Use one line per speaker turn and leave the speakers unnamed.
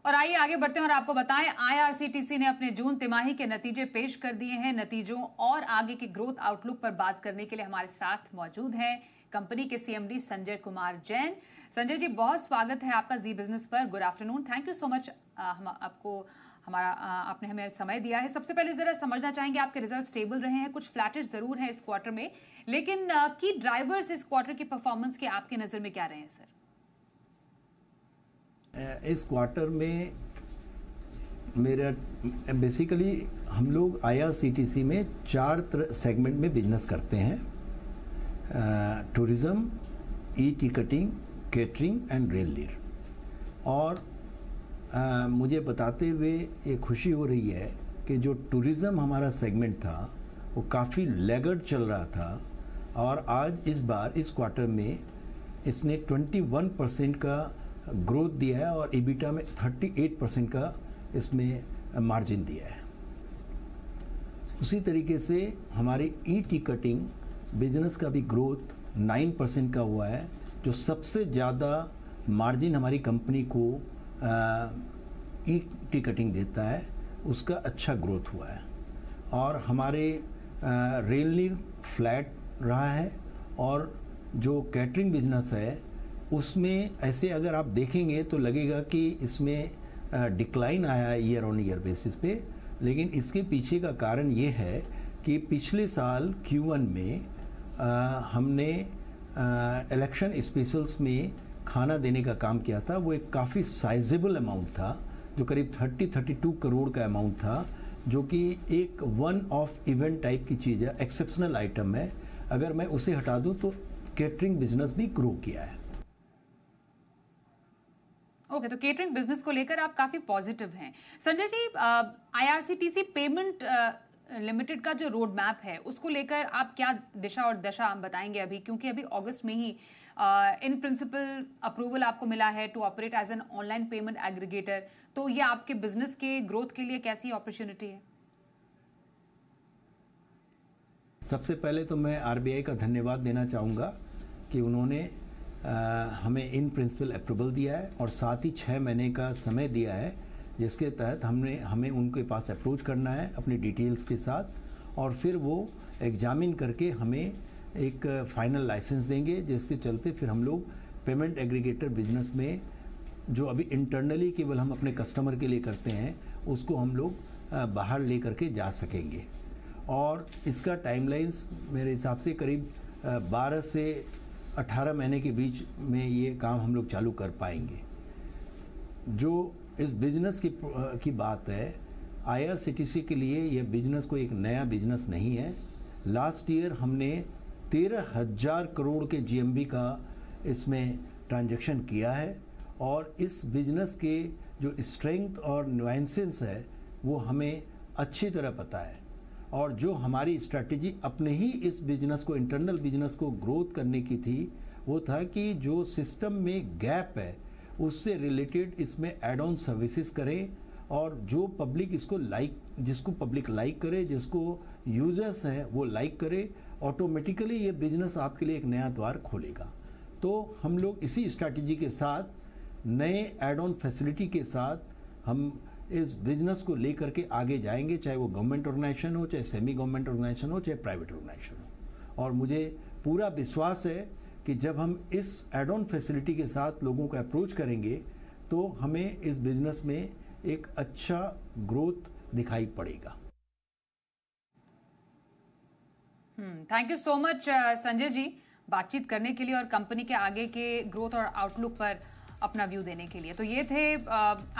और आइए आगे बढ़ते हैं और आपको बताएं, आईआरसीटीसी ने अपने जून तिमाही के नतीजे पेश कर दिए हैं। नतीजों और आगे की ग्रोथ आउटलुक पर बात करने के लिए हमारे साथ मौजूद हैं कंपनी के सीएमडी संजय कुमार जैन। संजय जी, बहुत स्वागत है आपका जी बिजनेस पर। Good afternoon, thank you so much आपने हमें समय दिया है। सबसे पहले जरा समझना चाहेंगे, आपके रिजल्ट स्टेबल रहे हैं, कुछ फ्लैटिश जरूर हैं इस क्वार्टर में, लेकिन की ड्राइवर्स इस क्वार्टर की परफॉर्मेंस के आपकी नजर में क्या रहे हैं सर?
इस क्वार्टर में मेरा बेसिकली हम लोग आईआरसीटीसी में 4 सेगमेंट में बिजनेस करते हैं: tourism, e ticketing, catering and rail लीर। और मुझे बताते हुए ये खुशी हो रही है कि जो टूरिज़्म हमारा सेगमेंट था वो काफ़ी लैगर्ड चल रहा था, और आज इस बार इस क्वार्टर में इसने 21% का ग्रोथ दिया है और EBITDA में 38% का इसमें मार्जिन दिया है। उसी तरीके से हमारे ई टिकटिंग बिजनेस का भी ग्रोथ 9% का हुआ है, जो सबसे ज़्यादा मार्जिन हमारी कंपनी को ई टिकटिंग देता है, उसका अच्छा ग्रोथ हुआ है। और हमारे रेल लीर फ्लैट रहा है, और जो कैटरिंग बिजनेस है उसमें ऐसे अगर आप देखेंगे तो लगेगा कि इसमें डिक्लाइन आया है ईयर ऑन ईयर बेसिस पे, लेकिन इसके पीछे का कारण ये है कि पिछले साल Q1 में हमने इलेक्शन स्पेशल्स में खाना देने का काम किया था। वो एक काफ़ी साइजेबल अमाउंट था, जो करीब 32 करोड़ का अमाउंट था, जो कि एक वन ऑफ इवेंट टाइप की चीज़ है, एक्सेप्शनल आइटम है। अगर मैं उसे हटा दूं तो केटरिंग बिजनेस भी ग्रो किया है।
ओके, तो केटरिंग बिजनेस को लेकर आप काफी पॉजिटिव हैं। Sanjay ji, IRCTC payment limited का जो रोड मैप है उसको लेकर आप क्या दिशा और दशा आप बताएंगे अभी, क्योंकि अभी अगस्त में ही इन प्रिंसिपल अप्रूवल आपको मिला है to operate as an online payment aggregator, तो ये आपके बिजनेस के ग्रोथ के लिए कैसी अपॉर्चुनिटी है?
सबसे पहले तो मैं आरबीआई का धन्यवाद देना चाहूँगा कि उन्होंने हमें इन प्रिंसिपल अप्रूवल दिया है, और साथ ही 6 महीने का समय दिया है, जिसके तहत हमें उनके पास अप्रोच करना है अपनी डिटेल्स के साथ, और फिर वो एग्जामिन करके हमें एक फाइनल लाइसेंस देंगे, जिसके चलते फिर हम लोग पेमेंट एग्रीगेटर बिजनेस में जो अभी इंटरनली केवल हम अपने कस्टमर के लिए करते हैं, उसको हम लोग बाहर ले करके जा सकेंगे। और इसका टाइमलाइंस मेरे हिसाब से करीब 12 से 18 महीने के बीच में ये काम हम लोग चालू कर पाएंगे। जो इस बिजनेस की बात है, आईआरसीटीसी के लिए यह बिजनेस कोई एक नया बिजनेस नहीं है। लास्ट ईयर हमने 13,000 करोड़ के जीएमबी का इसमें ट्रांजैक्शन किया है, और इस बिजनेस के जो स्ट्रेंथ और नुएंसेस है वो हमें अच्छी तरह पता है। और जो हमारी स्ट्रैटेजी अपने ही इस बिजनेस को, इंटरनल बिजनेस को ग्रोथ करने की थी, वो था कि जो सिस्टम में गैप है उससे रिलेटेड इसमें एड ऑन सर्विसेज करें, और जो पब्लिक इसको जिसको पब्लिक लाइक करे, जिसको यूजर्स हैं वो लाइक करे, ऑटोमेटिकली ये बिजनेस आपके लिए एक नया द्वार खोलेगा। तो हम लोग इसी स्ट्रैटेजी के साथ, नए एड ऑन फैसिलिटी के साथ हम इस बिजनेस को लेकर के आगे जाएंगे, चाहे वो गवर्नमेंट ऑर्गेनाइजेशन हो, चाहे सेमी गवर्नमेंट ऑर्गेनाइजेशन हो, चाहे प्राइवेट ऑर्गेनाइजेशन हो। और मुझे पूरा विश्वास है कि जब हम इस एड ऑन फैसिलिटी के साथ लोगों को अप्रोच करेंगे तो हमें इस बिजनेस में एक अच्छा ग्रोथ दिखाई पड़ेगा।
Thank you so much Sanjay ji, बातचीत करने के लिए और कंपनी के आगे के ग्रोथ और आउटलुक पर अपना व्यू देने के लिए। तो ये थे